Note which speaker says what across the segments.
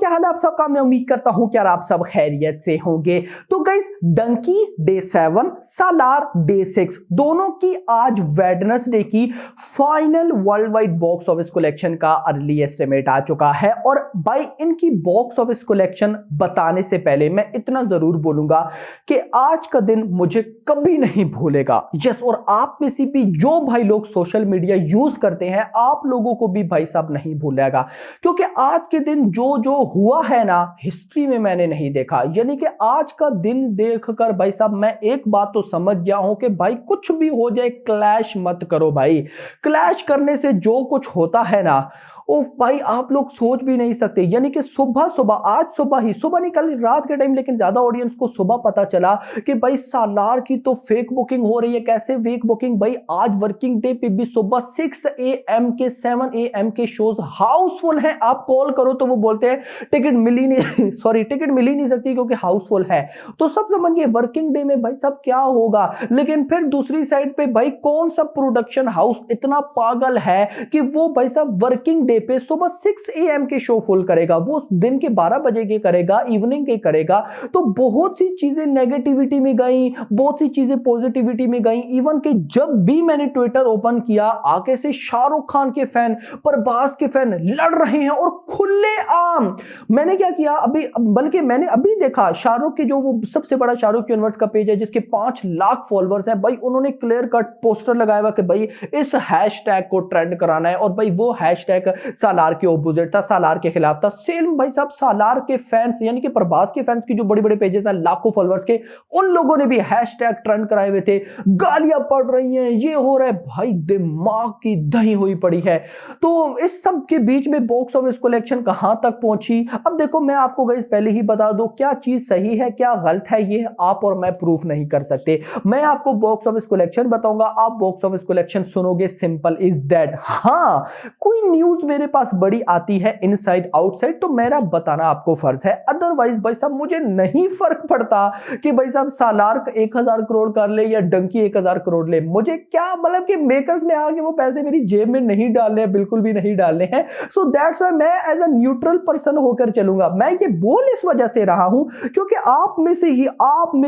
Speaker 1: क्या हाल है आप सबका। मैं उम्मीद करता हूं कि यार आप सब खैरियत से होंगे। तो गाइस, डंकी डे 7, सालार डे 6 दोनों की आज वेडनेसडे की final world wide box office collection का अर्ली एस्टिमेट आ चुका है। और भाई इनकी बॉक्स ऑफिस कलेक्शन बताने से पहले मैं इतना जरूर बोलूंगा कि आज का दिन मुझे कभी नहीं भूलेगा। यस, और आप में से भी जो भाई लोग सोशल मीडिया यूज करते हैं, आप लोगों को भी भाई साहब नहीं भूलेगा, क्योंकि आज के दिन जो जो हुआ है ना, हिस्ट्री में मैंने नहीं देखा। यानी कि आज का दिन देखकर भाई साहब मैं एक बात तो समझ गया हूं कि भाई कुछ भी हो जाए, क्लैश मत करो भाई। क्लैश करने से जो कुछ होता है ना, ओ भाई आप लोग सोच भी नहीं सकते। यानी कि सुबह सुबह, आज सुबह ही, सुबह नहीं कल रात के टाइम, लेकिन ज्यादा ऑडियंस को सुबह पता चला कि भाई सालार की तो फेक बुकिंग हो रही है। कैसे फेक बुकिंग भाई? आज वर्किंग डे पे भी सुबह 6 AM के 7 AM के शोज हाउसफुल हैं। आप कॉल करो तो वो बोलते हैं टिकट मिल ही नहीं सॉरी टिकट मिल ही नहीं सकती क्योंकि हाउसफुल है। तो सब समझिए वर्किंग डे में भाई सब क्या होगा। लेकिन फिर दूसरी साइड पे भाई कौन सा प्रोडक्शन हाउस इतना पागल है कि वो भाई साहब वर्किंग डे पे सुबह 6 AM के शो फुल करेगा, वो दिन के 12 बजे के करेगा, इवनिंग के करेगा। तो बहुत सी चीजें नेगेटिविटी में गई, बहुत सी चीजें पॉजिटिविटी में गई। इवन कि जब भी मैंने ट्विटर ओपन किया, आगे से शाहरुख खान के फैन, प्रभास के फैन लड़ रहे हैं और खुले आम। मैंने क्या किया अभी, बल्कि मैंने अभी देखा शाहरुख के जो वो सबसे बड़ा शाहरुख यूनिवर्स का पेज है जिसके 5 लाख फॉलोअर्स हैं, भाई उन्होंने क्लियर कट पोस्टर लगाया हुआ कि भाई इस हैशटैग को ट्रेंड कराना है। और भाई वो हैशटैग सालार के ऑपोजिट था, सालार के खिलाफ था। सेम भाई साहब सालार के फैंस यानी कि प्रभास के फैंस की जो बड़े बड़े पेजेस हैं लाखों फॉलोअर्स के, उन लोगों ने भी हैशटैग ट्रेंड कराए हुए थे। गालियां पड़ रही हैं, ये हो रहा है, भाई दिमाग की दही हुई पड़ी है। तो इस सब के बीच में बॉक्स ऑफिस कलेक्शन कहां तक पहुंची? अब देखो मैं आपको गाइस पहले ही बता दूं, क्या चीज सही है क्या गलत है ये आप और मैं प्रूफ नहीं कर सकते। मैं आपको बॉक्स ऑफिस कलेक्शन बताऊंगा, आप बॉक्स ऑफिस कलेक्शन सुनोगे, सिंपल इज दैट। हां, कोई न्यूज मेरे पास बड़ी आती है इनसाइड आउटसाइड तो मेरा बताना आपको फर्ज है। अदरवाइज भाई साहब मुझे नहीं फर्क पड़ता कि भाई साहब सालार 1000 करोड़ कर ले या डंकी 1000 करोड़ ले। मुझे क्या मतलब कि मेकर्स ने आके वो पैसे मेरी जेब में नहीं डालने हैं, बिल्कुल भी नहीं डालने हैं। सो दैट्स व्हाई मैं एज अ न्यूट्रल पर्सन होकर चलूंगा। मैं ये बोल इस वजह से रहा हूं क्योंकि आप में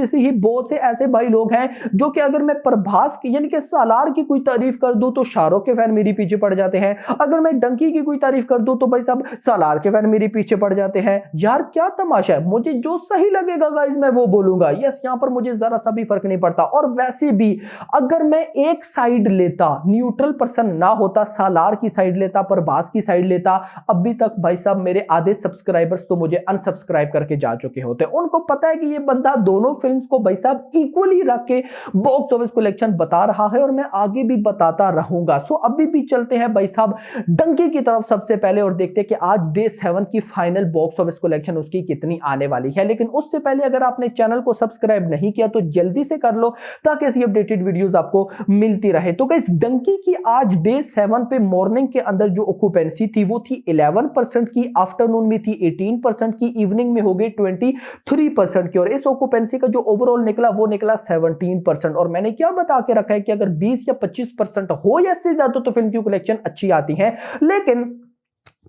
Speaker 1: से ही बहुत से ऐसे भाई लोग हैं जो कि अगर मैं प्रभास की यानी कि सालार की कोई तारीफ कर दूं तो शाहरुख के फैन मेरे पीछे पड़ जाते हैं। अगर मैं डंकी की कोई तारीफ कर दूं तो भाई साहब सालार के फैन मेरे पीछे पड़ जाते हैं। यार क्या तमाशा है? मुझे जो सही लगेगा गाइस मैं वो बोलूंगा। यस, यहां पर मुझे जरा सा भी फर्क नहीं पड़ता। और वैसे भी अगर मैं एक साइड लेता, न्यूट्रल पर्सन ना होता, सालार की साइड लेता, प्रभास की साइड लेता, अभी तक भाई साहब मेरे आधे सब्सक्राइबर्स तो मुझे अनसब्सक्राइब करके जा चुके होते। उनको पता है कि ये बंदा दोनों फिल्म्स को भाई साहब इक्वली रख के बॉक्स ऑफिस कलेक्शन बता रहा है और मैं आगे भी बताता रहूंगा। सो अभी भी चलते हैं भाई साहब डंकी की तरफ सबसे पहले और देखते हैं कि आज डे 7 की फाइनल बॉक्स ऑफिस कलेक्शन उसकी कितनी आने वाली है। लेकिन उससे पहले अगर आपने चैनल को सब्सक्राइब नहीं किया तो जल्दी से कर लो ताकि ऐसी अपडेटेड वीडियोस आपको मिलती रहे। तो गाइस डंकी की आज डे 7 पे मॉर्निंग के अंदर जो ऑक्यूपेंसी थी वो थी 11% की, आफ्टरनून में थी 18% की, इवनिंग में हो गई 23% की। और इस ऑक्यूपेंसी का जो ओवरऑल निकला वो निकला 17%। और मैंने क्या बता के रखा है कि अगर 20 या 25% हो या इससे ज्यादा तो फिल्म की कलेक्शन अच्छी आती है। लेकिन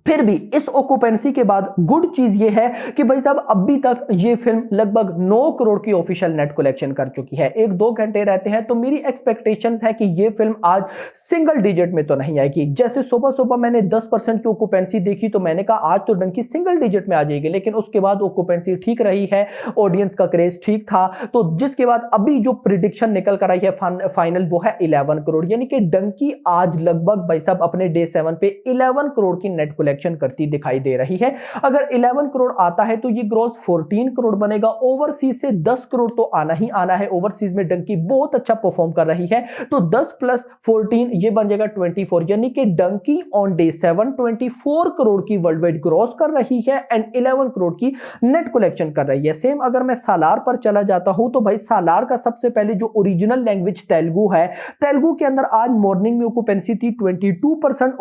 Speaker 1: फिर भी इस ऑक्यूपेंसी के बाद गुड चीज ये है कि भाई साहब अभी तक ये फिल्म लगभग 9 करोड़ की ऑफिशियल नेट कलेक्शन कर चुकी है। 1-2 घंटे रहते हैं तो मेरी एक्सपेक्टेशंस है कि ये फिल्म आज सिंगल डिजिट में तो नहीं आएगी। जैसे सुबह सुबह मैंने 10% की ऑक्यूपेंसी देखी तो मैंने कहा आज तो डंकी सिंगल डिजिट में आ जाएगी, लेकिन उसके बाद ऑक्यूपेंसी ठीक रही है, ऑडियंस का क्रेज ठीक था। तो जिसके बाद अभी जो प्रिडिक्शन निकल कर आई है फाइनल वो है 11 करोड़। यानी कि डंकी आज लगभग भाई साहब अपने डे 7 पे 11 करोड़ की नेट कलेक्शन करती दिखाई दे रही है। अगर 11 करोड़ आता है तो ये ग्रॉस 14 करोड़ बनेगा। ओवरसीज से 10 करोड़ तो आना ही आना है। ओवरसीज में डंकी बहुत अच्छा परफॉर्म कर रही है तो 10 + 14 ये बन जाएगा 24। यानी कि डंकी ऑन डे 7 24 करोड़ की वर्ल्ड वाइड ग्रॉस कर रही है एंड 11 करोड़ की नेट कलेक्शन कर रही है। सेम अगर मैं सालार पर चला जाता हूं तो भाई सालार का सबसे पहले जो ओरिजिनल लैंग्वेज तेलुगु है, तेलुगु के अंदर आज मॉर्निंग में ऑक्यूपेंसी थी 22%,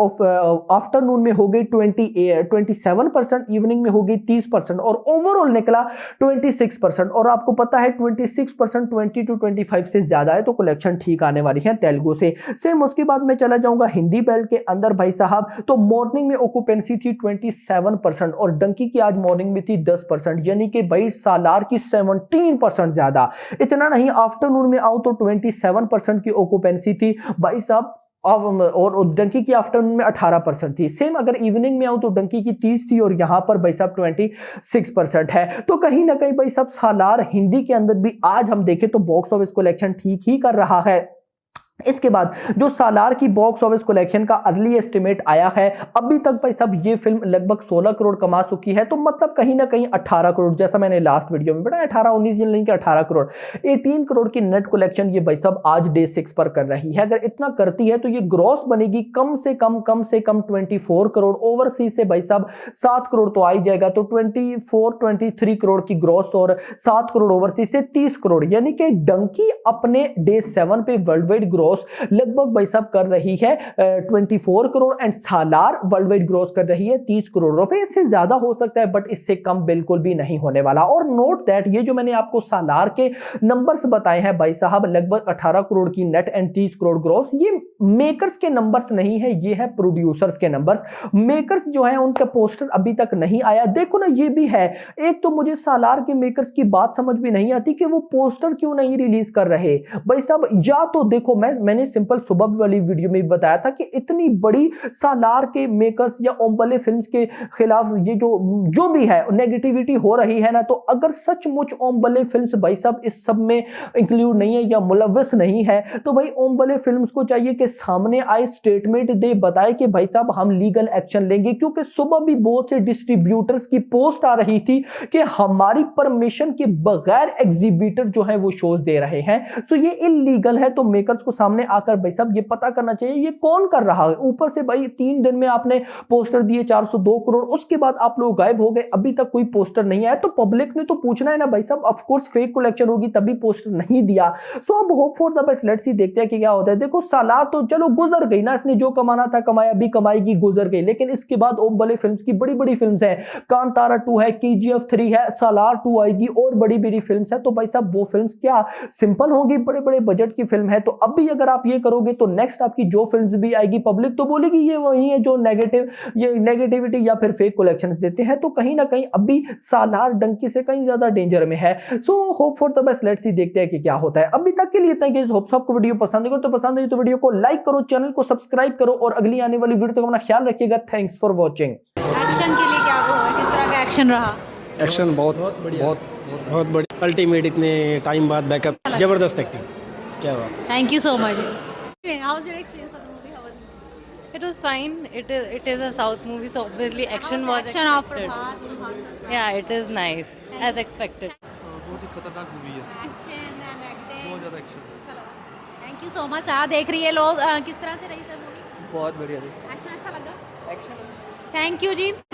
Speaker 1: आफ्टरनून में हो गई 27%, इवनिंग में होगी 30% और ओवरऑल निकला 26%। और आपको पता है 26% 20 to 25 से ज्यादा है तो कलेक्शन ठीक आने वाली है तेलुगु से। सेम उसके बाद मैं चला जाऊंगा हिंदी बेल्ट के अंदर भाई साहब, तो मॉर्निंग में ऑक्यूपेंसी थी 27% और डंकी की आज मॉर्निंग में थी 10%, यानी कि भाई सालार की 17% ज्यादा। इतना नहीं, आफ्टरनून में आओ तो 27% की ऑक्यूपेंसी थी भाई साहब, और डंकी की आफ्टरनून में 18% थी। सेम अगर इवनिंग में आऊं तो डंकी की 30 थी और यहां पर भाई साहब 26% है। तो कहीं ना कहीं भाई साहब सालार हिंदी के अंदर भी आज हम देखें तो बॉक्स ऑफिस कलेक्शन ठीक ही कर रहा है। इसके बाद जो सालार की बॉक्स ऑफिस कलेक्शन का अर्ली एस्टिमेट आया है, अभी तक भाई साहब ये फिल्म लगभग 16 करोड़ कमा चुकी है, तो मतलब कहीं ना कहीं 18 करोड़, जैसा मैंने लास्ट वीडियो में बताया 18-19 नहीं कि 18 करोड़ 18 करोड़ की नेट कलेक्शन ये भाई साहब आज डे 6 पर कर रही है। अगर इतना करती है तो ये ग्रॉस बनेगी कम से कम 24 करोड़, ओवरसीज से भाई साहब 7 करोड़ तो आ ही जाएगा, तो 23 करोड़ की ग्रॉस और 7 करोड़ ओवरसीज से 30 करोड़, यानी कि डंकी अपने डे 7 पे वर्ल्ड वाइड ग्रोथ लगभग भाई साहब कर रही है 24 crore and Salaar world wide growth कर रही है 30 करोड़ रुपए। इससे ज्यादा हो सकता है बट इससे कम बिल्कुल भी नहीं होने वाला। और नोट दैट ये जो मैंने आपको सालार के नंबर्स बताए हैं भाई साहब, लगभग 18 करोड़ की नेट एंड 30 करोड़ ग्रोथ, ये मेकर्स के नंबर्स नहीं है, ये है प्रोड्यूसर्स के नंबर्स। मेकर्स जो है उनका पोस्टर अभी तक नहीं आया। देखो ना, ये भी है, एक तो मुझे सालार के मेकर्स की बात समझ में नहीं आती कि वो पोस्टर क्यों नहीं रिलीज कर रहे भाई साहब। या तो देखो, मैंने सिंपल सुबह वाली वीडियो में बताया था कि इतनी बड़ी सालार के मेकर्स या ओम्बले फिल्म्स के खिलाफ ये जो भी है नेगेटिविटी हो रही है ना, तो अगर सचमुच ओम्बले फिल्म्स भाई साहब इस सब में इंक्लूड नहीं है या मुलव्वस नहीं है, तो भाई ओम्बले फिल्म्स को चाहिए कि सामने आए, स्टेटमेंट दे, बताए कि भाई साहब हम लीगल एक्शन लेंगे। क्योंकि सुबह भी बहुत से डिस्ट्रीब्यूटर्स की पोस्ट आ रही थी कि हमारी परमिशन के बगैर एग्जीबिटर जो है वो शोज दे रहे हैं, सो ये इलीगल है। तो मेकर्स को सामने आकर भाई साहब ये पता करना चाहिए ये कौन कर रहा है। ऊपर से भाई 3 दिन में आपने पोस्टर दिए 402 करोड़, उसके बाद आप लोग गायब हो गए, अभी तक कोई पोस्टर नहीं आया। तो पब्लिक ने तो पूछना है ना भाई साहब, ऑफ कोर्स फेक कलेक्शन होगी तभी पोस्टर नहीं दिया। सो अब hope for the best, let's see, देखते हैं कि क्या होता है। देखो सालार तो चलो गुजर गई ना, इसने जो कमाना था कमाया, भी कमाएगी, गुजर गई। लेकिन इसके बाद ओम्बले फिल्म्स की बड़ी बड़ी फिल्म्स है, कांतारा 2 है, KGF 3 है, सालार 2 आएगी और बड़ी बड़ी फिल्म्स है। तो भाई साहब वो फिल्म्स क्या सिंपल होगी, बड़े बड़े बजट की फिल्म है। तो अब भी अगर आप ये करोगे तो नेक्स्ट आपकी जो फिल्म्स भी आएगी पब्लिक तो बोलेगी ये वही है जो नेगेटिविटी या फिर फेक कलेक्शंस देते हैं। तो कहीं ना कहीं अभी सालार डंकी से कहीं ज्यादा डेंजर में है। So hope for the best, let's see, देखते हैं कि क्या होता है। अभी तक के लिए इतना ही। होप आपको वीडियो पसंद है, तो पसंद है तो वीडियो को लाइक करो, चैनल को सब्सक्राइब करो और अगली आने वाली वीडियो तक अपना ख्याल रखिएगा। Thanks for watching.
Speaker 2: एक्शन के लिए क्या कहोगे, किस तरह का एक्शन रहा?
Speaker 3: एक्शन बहुत बढ़िया, अल्टीमेट, इतने टाइम बाद बैकअप, जबरदस्त एक्टिंग, क्या बात।
Speaker 2: Thank you so much. How was your experience for the movie? How was it?
Speaker 4: It was fine. It is a South movie, so obviously action was
Speaker 2: Action of
Speaker 4: expected.
Speaker 2: Prabhas का swag.
Speaker 4: Yeah, it is nice as expected.
Speaker 3: बहुत ही खतरनाक movie है,
Speaker 2: Action and acting.
Speaker 3: बहुत ज़्यादा action.
Speaker 2: चलो, thank you so much. देख रही है लोग, किस तरह से रही सर मूवी?
Speaker 3: बहुत बढ़िया थी।
Speaker 2: एक्शन अच्छा लगा?
Speaker 3: Action
Speaker 2: thank you ji.